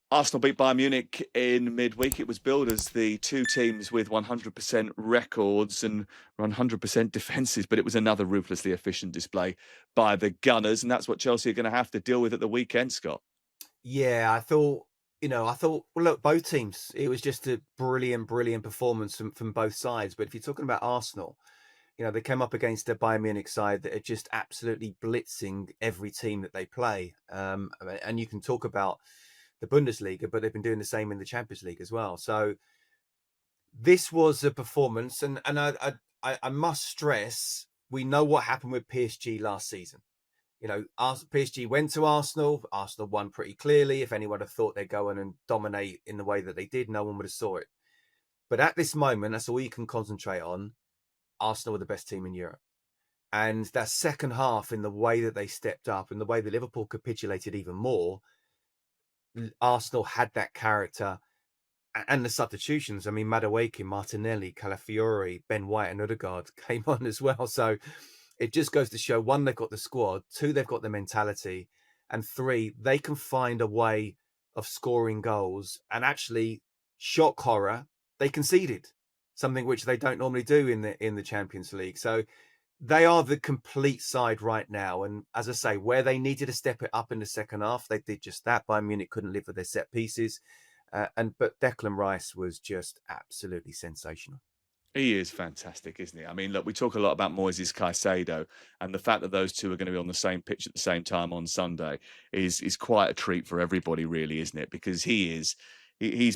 Arsenal beat Bayern Munich in midweek. It was billed as the two teams with 100% records and 100% defences, but it was another ruthlessly efficient display by the Gunners, and that's what Chelsea are going to have to deal with at the weekend, Scott. Yeah, well, look, both teams, it was just a brilliant, brilliant performance from both sides. But if you're talking about Arsenal, they came up against a Bayern Munich side that are just absolutely blitzing every team that they play. And you can talk about the Bundesliga, but they've been doing the same in the Champions League as well. So this was a performance, and I must stress, we know what happened with PSG last season. PSG went to Arsenal. Arsenal won pretty clearly. If anyone had thought they'd go in and dominate in the way that they did, no one would have saw it. But at this moment, that's all you can concentrate on. Arsenal were the best team in Europe. And that second half, in the way that they stepped up and the way that Liverpool capitulated even more, Arsenal had that character and the substitutions. I mean, Madueke, Martinelli, Calafiori, Ben White, and Odegaard came on as well. So it just goes to show, one, they've got the squad, two, they've got the mentality, and three, they can find a way of scoring goals. And actually, shock horror, they conceded something which they don't normally do in the Champions League. So they are the complete side right now. And as I say, where they needed to step it up in the second half, they did just that. Bayern Munich couldn't live with their set pieces. But Declan Rice was just absolutely sensational. He is fantastic, isn't he? I mean, look, we talk a lot about Moises Caicedo, and the fact that those two are going to be on the same pitch at the same time on Sunday is quite a treat for everybody, really, isn't it? Because he's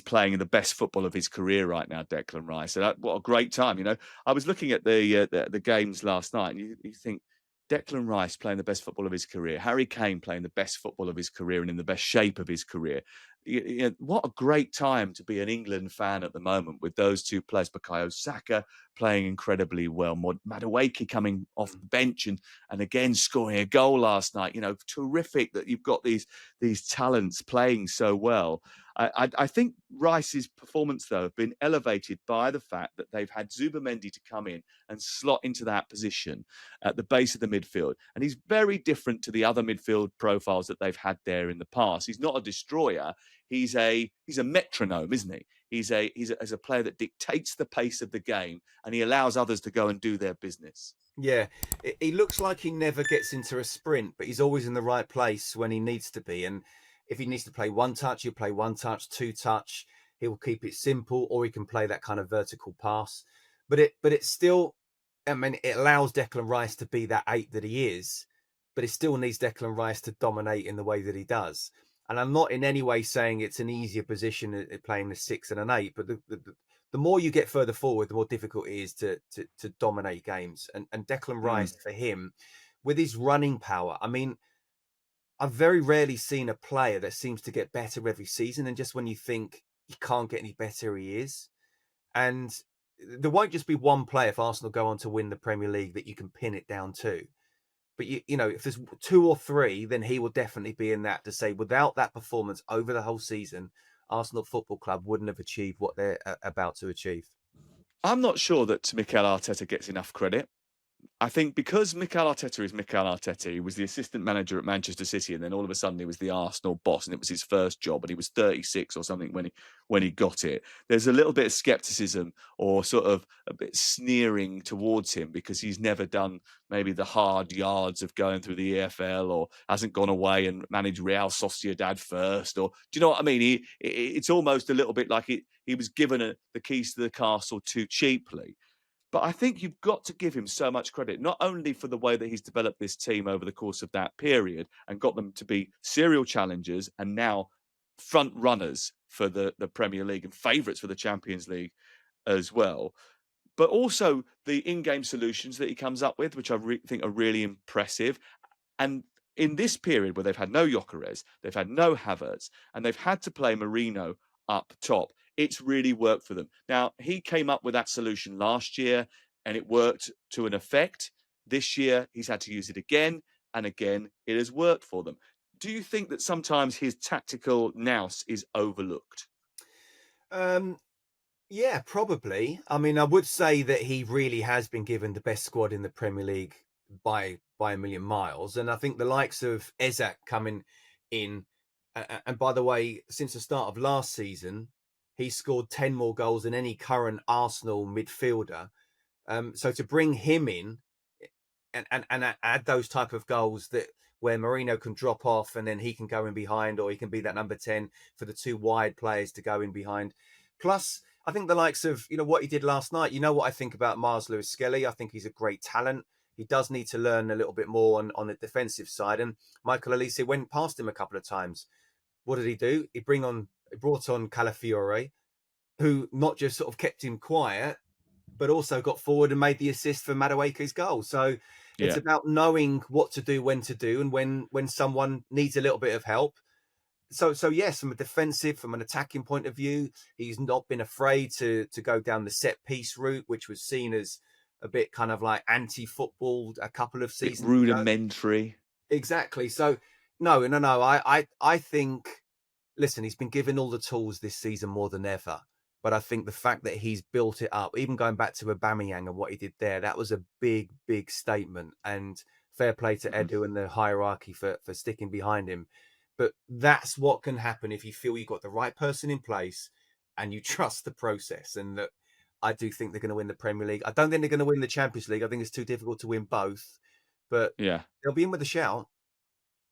playing the best football of his career right now, Declan Rice. So what a great time! I was looking at the games last night, and you think Declan Rice playing the best football of his career, Harry Kane playing the best football of his career and in the best shape of his career. What a great time to be an England fan at the moment with those two players. Bukayo Saka playing incredibly well. Madueke coming off the bench and again scoring a goal last night. Terrific that you've got these talents playing so well. I think Rice's performance, though, have been elevated by the fact that they've had Zubimendi to come in and slot into that position at the base of the midfield. And he's very different to the other midfield profiles that they've had there in the past. He's not a destroyer. He's a metronome, isn't he? He's a player that dictates the pace of the game, and he allows others to go and do their business. Yeah, he looks like he never gets into a sprint, but he's always in the right place when he needs to be. And if he needs to play one touch, he'll play one touch, two touch. He will keep it simple, or he can play that kind of vertical pass. But it's still, I mean, it allows Declan Rice to be that eight that he is, but it still needs Declan Rice to dominate in the way that he does. And I'm not in any way saying it's an easier position at playing the six and an eight, but the more you get further forward, the more difficult it is to dominate games. And Declan Mm. Rice, for him, with his running power, I mean, I've very rarely seen a player that seems to get better every season. And just when you think he can't get any better, he is. And there won't just be one player if Arsenal go on to win the Premier League that you can pin it down to. But if there's two or three, then he will definitely be in that, to say without that performance over the whole season, Arsenal Football Club wouldn't have achieved what they're about to achieve. I'm not sure that Mikel Arteta gets enough credit. I think because Mikel Arteta is Mikel Arteta, he was the assistant manager at Manchester City, and then all of a sudden he was the Arsenal boss, and it was his first job, and he was 36 or something when he got it. There's a little bit of skepticism or sort of a bit sneering towards him because he's never done maybe the hard yards of going through the EFL or hasn't gone away and managed Real Sociedad first. Or do you know what I mean? It's almost a little bit like he was given the keys to the castle too cheaply. But I think you've got to give him so much credit, not only for the way that he's developed this team over the course of that period and got them to be serial challengers and now front runners for the Premier League and favourites for the Champions League as well, but also the in-game solutions that he comes up with, which I think are really impressive. And in this period where they've had no Gyökeres, they've had no Havertz, and they've had to play Marino up top, it's really worked for them. Now, he came up with that solution last year, and it worked to an effect. This year, he's had to use it again, and again, it has worked for them. Do you think that sometimes his tactical nous is overlooked? Um, yeah, probably. I mean, I would say that he really has been given the best squad in the Premier League by a million miles, and I think the likes of Ezak coming in And by the way, since the start of last season, he scored 10 more goals than any current Arsenal midfielder. So to bring him in and add those type of goals that where Mourinho can drop off and then he can go in behind, or he can be that number 10 for the two wide players to go in behind. Plus, I think the likes of, what he did last night, what I think about Mars Lewis Skelly. I think he's a great talent. He does need to learn a little bit more on the defensive side. And Michael Olise went past him a couple of times. What did he do? He brought on Calafiore, who not just sort of kept him quiet, but also got forward and made the assist for Madueke's goal. So it's Yeah. about knowing what to do, when to do, and when someone needs a little bit of help. So yes, from a defensive, from an attacking point of view, he's not been afraid to go down the set piece route, which was seen as a bit kind of like anti-football a couple of Bit seasons ago. rudimentary. Exactly. So no. I think, listen, he's been given all the tools this season more than ever. But I think the fact that he's built it up, even going back to Aubameyang and what he did there, that was a big, big statement. And fair play to Mhm. Edu and the hierarchy for sticking behind him. But that's what can happen if you feel you've got the right person in place and you trust the process. And that, I do think they're going to win the Premier League. I don't think they're going to win the Champions League. I think it's too difficult to win both. But Yeah. they'll be in with a shout.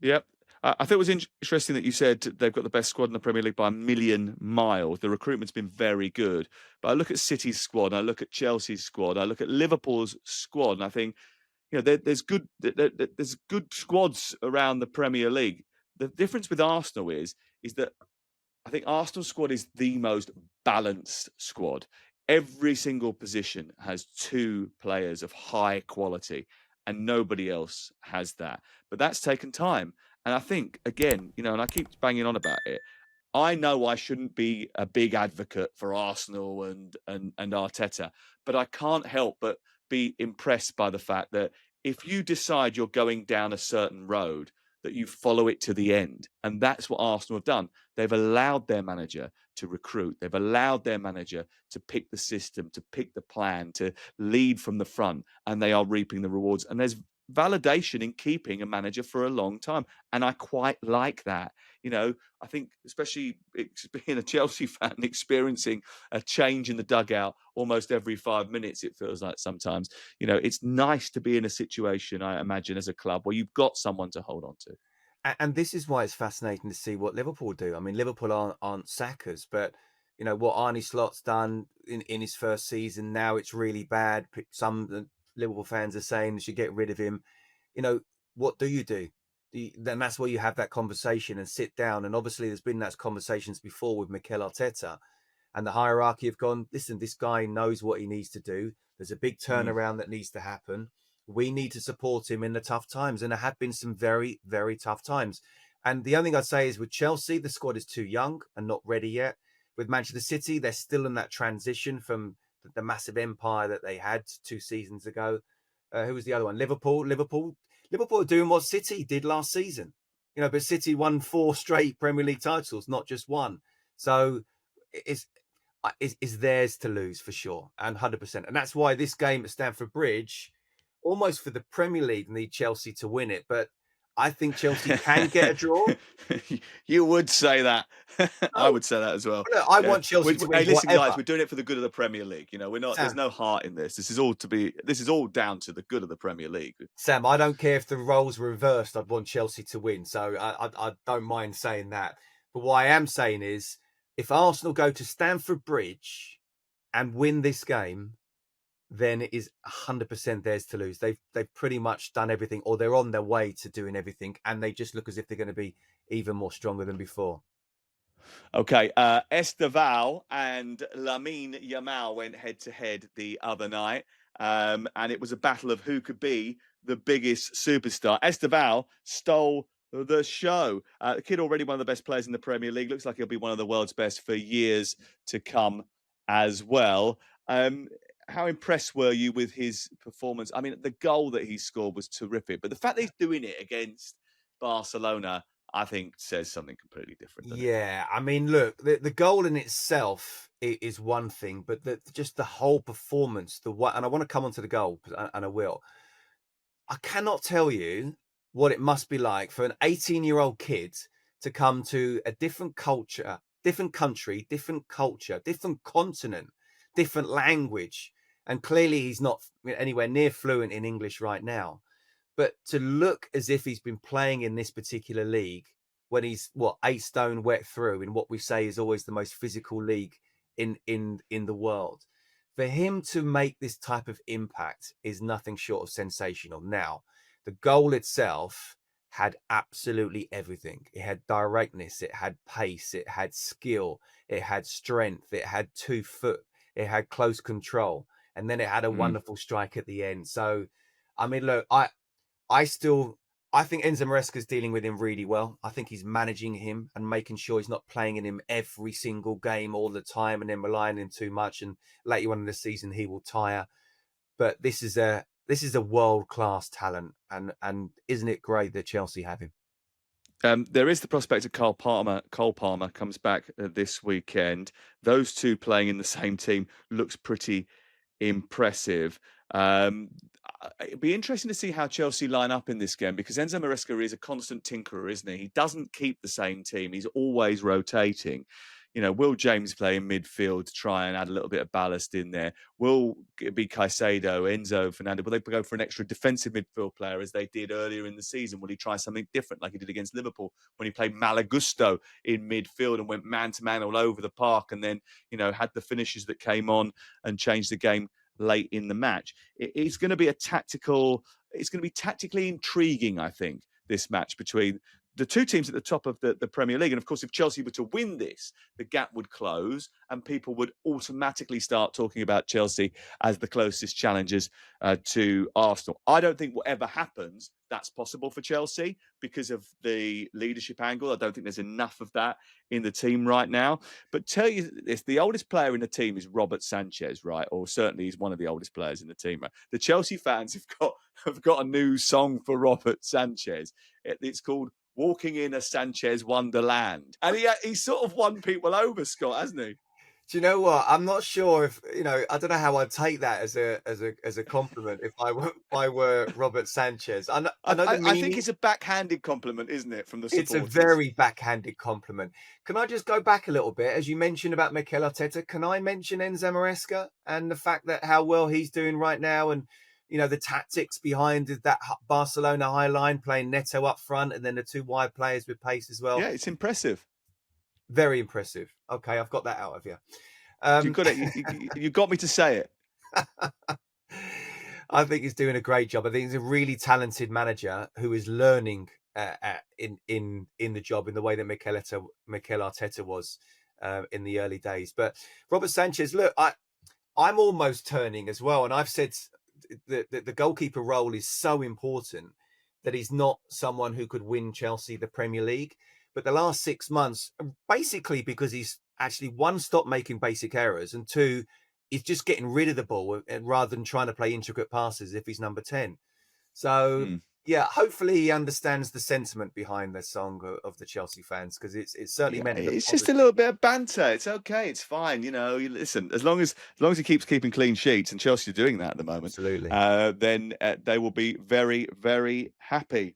Yep. I think it was interesting that you said they've got the best squad in the Premier League by a million miles. The recruitment's been very good. But I look at City's squad, I look at Chelsea's squad, I look at Liverpool's squad, and I think, there's good squads around the Premier League. The difference with Arsenal is that I think Arsenal's squad is the most balanced squad. Every single position has two players of high quality, and nobody else has that. But that's taken time. And I think, again, and I keep banging on about it. I know I shouldn't be a big advocate for Arsenal and Arteta, but I can't help but be impressed by the fact that if you decide you're going down a certain road, that you follow it to the end. And that's what Arsenal have done. They've allowed their manager to recruit. They've allowed their manager to pick the system, to pick the plan, to lead from the front, and they are reaping the rewards. And there's validation in keeping a manager for a long time. And I quite like that. I think, especially being a Chelsea fan, experiencing a change in the dugout almost every 5 minutes, it feels like sometimes. It's nice to be in a situation, I imagine, as a club where you've got someone to hold on to. And this is why it's fascinating to see what Liverpool do. I mean, Liverpool aren't sackers, but what Arnie Slot's done in his first season. Now it's really bad. Some Liverpool fans are saying they should get rid of him. You know, what do you do? Then that's where you have that conversation and sit down. And obviously, there's been those conversations before with Mikel Arteta, and the hierarchy have gone, listen, this guy knows what he needs to do. There's a big Mm, turnaround that needs to happen. We need to support him in the tough times. And there have been some very, very tough times. And the only thing I'd say is with Chelsea, the squad is too young and not ready yet. With Manchester City, they're still in that transition from the massive empire that they had 2 seasons ago. Who was the other one? Liverpool are doing what City did last season. But City won 4 straight Premier League titles, not just one. So it's is theirs to lose for sure, and 100%. And that's why this game at Stamford Bridge, almost for the Premier League, need Chelsea to win it. But I think Chelsea can get a draw. You would say that. I No, would say that as well. no, I Yeah. want Chelsea to win Hey, listen, guys, whatever. we're doing it for the good of the Premier League. We're not. There's Sam, no heart in this. This is all down to the good of the Premier League. Sam, I don't care if the roles were reversed. I'd want Chelsea to win, so I don't mind saying that. But what I am saying is, if Arsenal go to Stamford Bridge and win this game, then it is 100% theirs to lose. They've pretty much done everything, or they're on their way to doing everything, and they just look as if they're going to be even more stronger than before. Okay, Estevao and Lamine Yamal went head to head the other night, and it was a battle of who could be the biggest superstar. Estevao stole the show. The kid already one of the best players in the Premier League. Looks like he'll be one of the world's best for years to come as well. Um, how impressed were you with his performance? I mean, the goal that he scored was terrific, but the fact that he's doing it against Barcelona, I think, says something completely different, doesn't it? Yeah, I mean, look, the goal in itself is one thing, but just the whole performance, and I want to come on to the goal, and I will. I cannot tell you what it must be like for an 18-year-old kid to come to a different culture, different country, different culture, different continent, different language. And clearly, he's not anywhere near fluent in English right now. But to look as if he's been playing in this particular league when he's what 8 stone wet through in what we say is always the most physical league in the world. For him to make this type of impact is nothing short of sensational. Now, the goal itself had absolutely everything. It had directness, it had pace, it had skill, it had strength, it had 2 foot, it had close control, and then it had a Mm. wonderful strike at the end. So, I mean, look, I think Enzo Maresca's dealing with him really well. I think he's managing him and making sure he's not playing in him every single game all the time and then relying on him too much. And later on in the season, he will tire. But this is a world class talent, and isn't it great that Chelsea have him? There is the prospect of Cole Palmer. Cole Palmer comes back this weekend. Those two playing in the same team looks pretty impressive. Um, It'd be interesting to see how Chelsea line up in this game because Enzo Maresca is a constant tinkerer, isn't he? He doesn't keep the same team. He's always rotating. Will James play in midfield to try and add a little bit of ballast in there? Will it be Caicedo, Enzo, Fernando? Will they go for an extra defensive midfield player as they did earlier in the season? Will he try something different like he did against Liverpool when he played Malagusto in midfield and went man to man all over the park and then, had the finishes that came on and changed the game late in the match? It's going to be it's going to be tactically intriguing, I think, this match between the two teams at the top of the Premier League. And of course, if Chelsea were to win this, the gap would close and people would automatically start talking about Chelsea as the closest challengers to Arsenal. I don't think whatever happens, that's possible for Chelsea because of the leadership angle. I don't think there's enough of that in the team right now. But tell you this, the oldest player in the team is Robert Sanchez, right? Or certainly he's one of the oldest players in the team. Right? The Chelsea fans have got a new song for Robert Sanchez. It's called Walking in a Sanchez Wonderland. And he sort of won people over, Scott, hasn't he? Do you know what? I'm not sure if I don't know how I'd take that as a compliment if I were Robert Sanchez. I know the I think meaning. it's a backhanded compliment, isn't it, from the It's a supporters? very backhanded compliment. Can I just go back a little bit? As you mentioned about Mikel Arteta, can I mention Enzo Maresca and the fact that how well he's doing right now and the tactics behind that Barcelona high line playing Neto up front and then the 2 wide players with pace as well. Yeah, it's impressive. Very impressive. Okay, I've got that out of you. You Um, got it. You got me to say it. I think he's doing a great job. I think he's a really talented manager who is learning in the job in the way that Mikel Arteta was in the early days. But Robert Sanchez, look, I'm almost turning as well, and I've said the goalkeeper role is so important that he's not someone who could win Chelsea the Premier League. But the last 6 months, basically because he's actually one, stopped making basic errors, and two, he's just getting rid of the ball rather than trying to play intricate passes if he's number 10. So Mm. yeah, hopefully he understands the sentiment behind the song of the Chelsea fans because it's certainly Yeah, meant for it's just a positive. little bit of banter. It's okay. It's fine. Listen, as long as he keeps keeping clean sheets, and Chelsea are doing that at the moment, Absolutely. then they will be very, very happy.